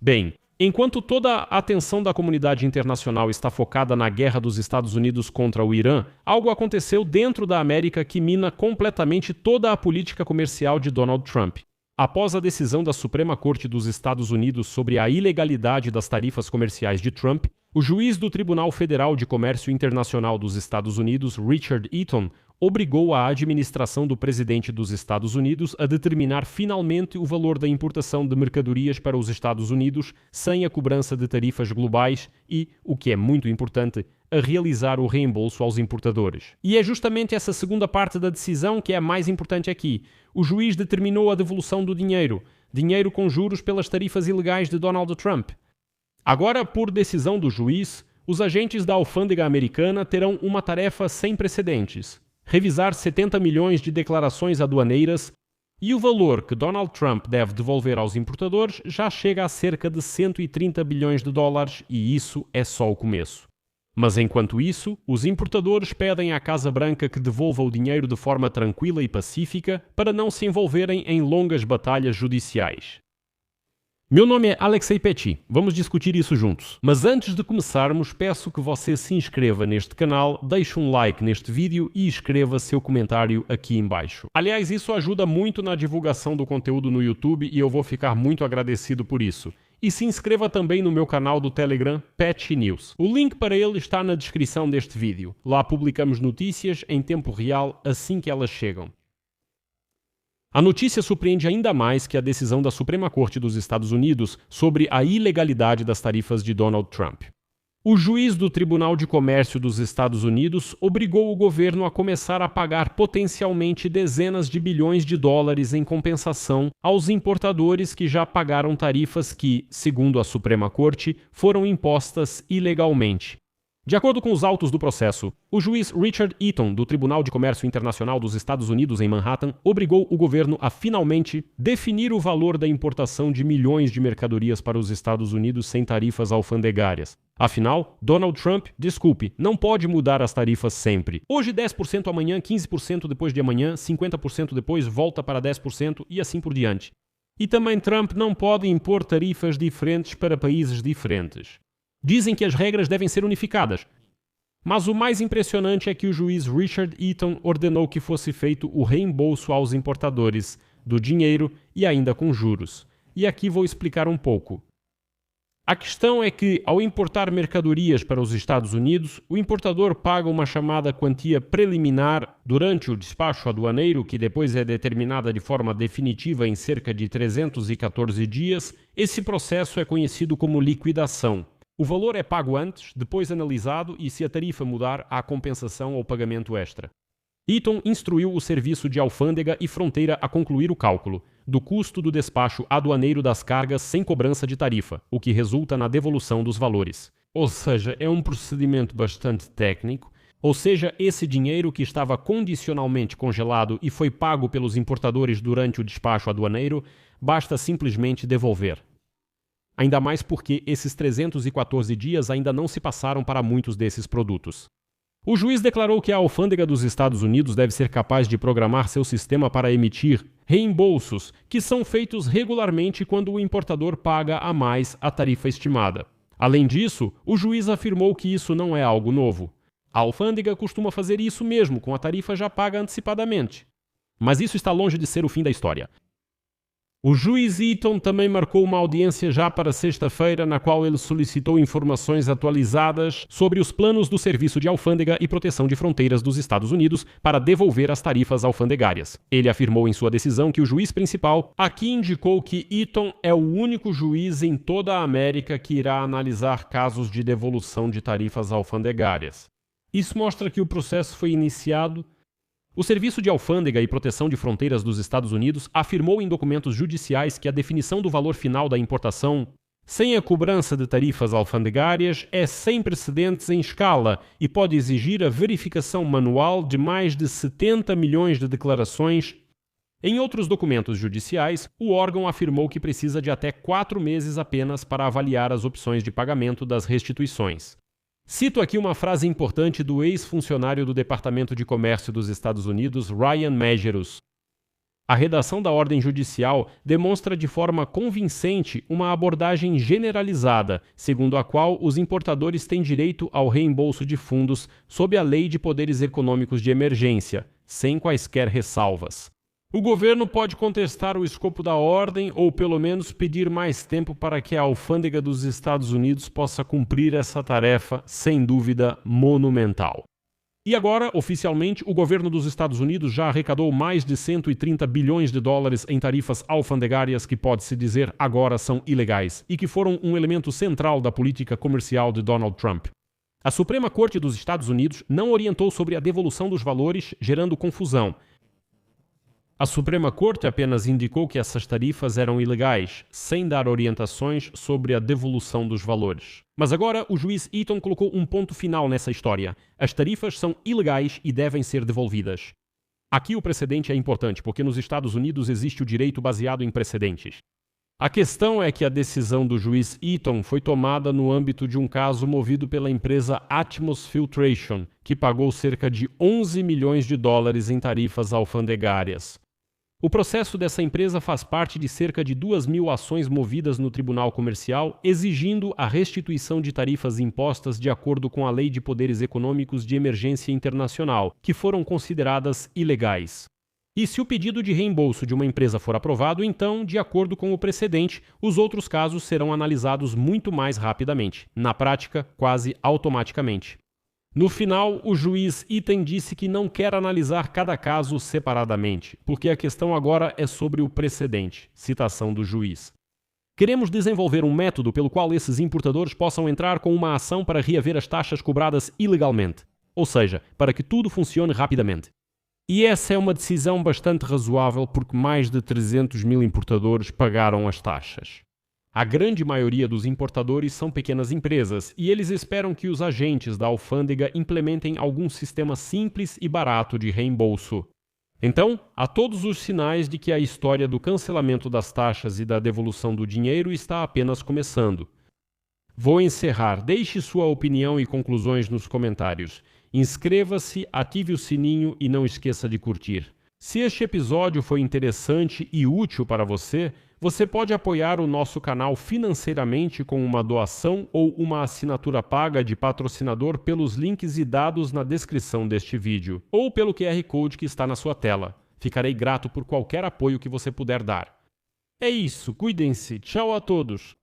Bem, enquanto toda a atenção da comunidade internacional está focada na guerra dos Estados Unidos contra o Irã, algo aconteceu dentro da América que mina completamente toda a política comercial de Donald Trump. Após a decisão da Suprema Corte dos Estados Unidos sobre a ilegalidade das tarifas comerciais de Trump, o juiz do Tribunal Federal de Comércio Internacional dos Estados Unidos, Richard Eaton, obrigou a administração do presidente dos Estados Unidos a determinar finalmente o valor da importação de mercadorias para os Estados Unidos sem a cobrança de tarifas globais e, o que é muito importante, a realizar o reembolso aos importadores. E é justamente essa segunda parte da decisão que é a mais importante aqui. O juiz determinou a devolução do dinheiro com juros pelas tarifas ilegais de Donald Trump. Agora, por decisão do juiz, os agentes da alfândega americana terão uma tarefa sem precedentes: revisar 70 milhões de declarações aduaneiras, e o valor que Donald Trump deve devolver aos importadores já chega a cerca de 130 bilhões de dólares, e isso é só o começo. Mas enquanto isso, os importadores pedem à Casa Branca que devolva o dinheiro de forma tranquila e pacífica para não se envolverem em longas batalhas judiciais. Meu nome é Alexei Petty, vamos discutir isso juntos. Mas antes de começarmos, peço que você se inscreva neste canal, deixe um like neste vídeo e escreva seu comentário aqui embaixo. Aliás, isso ajuda muito na divulgação do conteúdo no YouTube e eu vou ficar muito agradecido por isso. E se inscreva também no meu canal do Telegram, Petty News. O link para ele está na descrição deste vídeo. Lá publicamos notícias em tempo real assim que elas chegam. A notícia surpreende ainda mais que a decisão da Suprema Corte dos Estados Unidos sobre a ilegalidade das tarifas de Donald Trump. O juiz do Tribunal de Comércio dos Estados Unidos obrigou o governo a começar a pagar potencialmente dezenas de bilhões de dólares em compensação aos importadores que já pagaram tarifas que, segundo a Suprema Corte, foram impostas ilegalmente. De acordo com os autos do processo, o juiz Richard Eaton, do Tribunal de Comércio Internacional dos Estados Unidos em Manhattan, obrigou o governo a finalmente definir o valor da importação de milhões de mercadorias para os Estados Unidos sem tarifas alfandegárias. Afinal, Donald Trump, desculpe, não pode mudar as tarifas sempre. Hoje 10%, amanhã 15%, depois de amanhã 50%, depois volta para 10% e assim por diante. E também Trump não pode impor tarifas diferentes para países diferentes. Dizem que as regras devem ser unificadas. Mas o mais impressionante é que o juiz Richard Eaton ordenou que fosse feito o reembolso aos importadores do dinheiro e ainda com juros. E aqui vou explicar um pouco. A questão é que, ao importar mercadorias para os Estados Unidos, o importador paga uma chamada quantia preliminar durante o despacho aduaneiro, que depois é determinada de forma definitiva em cerca de 314 dias. Esse processo é conhecido como liquidação. O valor é pago antes, depois analisado e, se a tarifa mudar, há compensação ou pagamento extra. Eaton instruiu o Serviço de Alfândega e Fronteira a concluir o cálculo do custo do despacho aduaneiro das cargas sem cobrança de tarifa, o que resulta na devolução dos valores. Ou seja, é um procedimento bastante técnico, ou seja, esse dinheiro que estava condicionalmente congelado e foi pago pelos importadores durante o despacho aduaneiro, basta simplesmente devolver. Ainda mais porque esses 314 dias ainda não se passaram para muitos desses produtos. O juiz declarou que a alfândega dos Estados Unidos deve ser capaz de programar seu sistema para emitir reembolsos, que são feitos regularmente quando o importador paga a mais a tarifa estimada. Além disso, o juiz afirmou que isso não é algo novo. A alfândega costuma fazer isso mesmo com a tarifa já paga antecipadamente. Mas isso está longe de ser o fim da história. O juiz Eaton também marcou uma audiência já para sexta-feira, na qual ele solicitou informações atualizadas sobre os planos do Serviço de Alfândega e Proteção de Fronteiras dos Estados Unidos para devolver as tarifas alfandegárias. Ele afirmou em sua decisão que o juiz principal aqui indicou que Eaton é o único juiz em toda a América que irá analisar casos de devolução de tarifas alfandegárias. Isso mostra que o processo foi iniciado. O Serviço de Alfândega e Proteção de Fronteiras dos Estados Unidos afirmou em documentos judiciais que a definição do valor final da importação, sem a cobrança de tarifas alfandegárias, é sem precedentes em escala e pode exigir a verificação manual de mais de 70 milhões de declarações. Em outros documentos judiciais, o órgão afirmou que precisa de até 4 meses apenas para avaliar as opções de pagamento das restituições. Cito aqui uma frase importante do ex-funcionário do Departamento de Comércio dos Estados Unidos, Ryan Majerus. A redação da ordem judicial demonstra de forma convincente uma abordagem generalizada, segundo a qual os importadores têm direito ao reembolso de fundos sob a Lei de Poderes Econômicos de Emergência, sem quaisquer ressalvas. O governo pode contestar o escopo da ordem ou, pelo menos, pedir mais tempo para que a alfândega dos Estados Unidos possa cumprir essa tarefa, sem dúvida, monumental. E agora, oficialmente, o governo dos Estados Unidos já arrecadou mais de 130 bilhões de dólares em tarifas alfandegárias que, pode-se dizer, agora são ilegais e que foram um elemento central da política comercial de Donald Trump. A Suprema Corte dos Estados Unidos não orientou sobre a devolução dos valores, gerando confusão. A Suprema Corte apenas indicou que essas tarifas eram ilegais, sem dar orientações sobre a devolução dos valores. Mas agora o juiz Eaton colocou um ponto final nessa história. As tarifas são ilegais e devem ser devolvidas. Aqui o precedente é importante, porque nos Estados Unidos existe o direito baseado em precedentes. A questão é que a decisão do juiz Eaton foi tomada no âmbito de um caso movido pela empresa Atmos Filtration, que pagou cerca de 11 milhões de dólares em tarifas alfandegárias. O processo dessa empresa faz parte de cerca de 2.000 ações movidas no Tribunal Comercial, exigindo a restituição de tarifas impostas de acordo com a Lei de Poderes Econômicos de Emergência Internacional, que foram consideradas ilegais. E se o pedido de reembolso de uma empresa for aprovado, então, de acordo com o precedente, os outros casos serão analisados muito mais rapidamente, na prática, quase automaticamente. No final, o juiz Eaton disse que não quer analisar cada caso separadamente, porque a questão agora é sobre o precedente. Citação do juiz. Queremos desenvolver um método pelo qual esses importadores possam entrar com uma ação para reaver as taxas cobradas ilegalmente, ou seja, para que tudo funcione rapidamente. E essa é uma decisão bastante razoável porque mais de 300 mil importadores pagaram as taxas. A grande maioria dos importadores são pequenas empresas e eles esperam que os agentes da alfândega implementem algum sistema simples e barato de reembolso. Então, há todos os sinais de que a história do cancelamento das taxas e da devolução do dinheiro está apenas começando. Vou encerrar. Deixe sua opinião e conclusões nos comentários. Inscreva-se, ative o sininho e não esqueça de curtir. Se este episódio foi interessante e útil para você, você pode apoiar o nosso canal financeiramente com uma doação ou uma assinatura paga de patrocinador pelos links e dados na descrição deste vídeo, ou pelo QR Code que está na sua tela. Ficarei grato por qualquer apoio que você puder dar. É isso, cuidem-se, tchau a todos!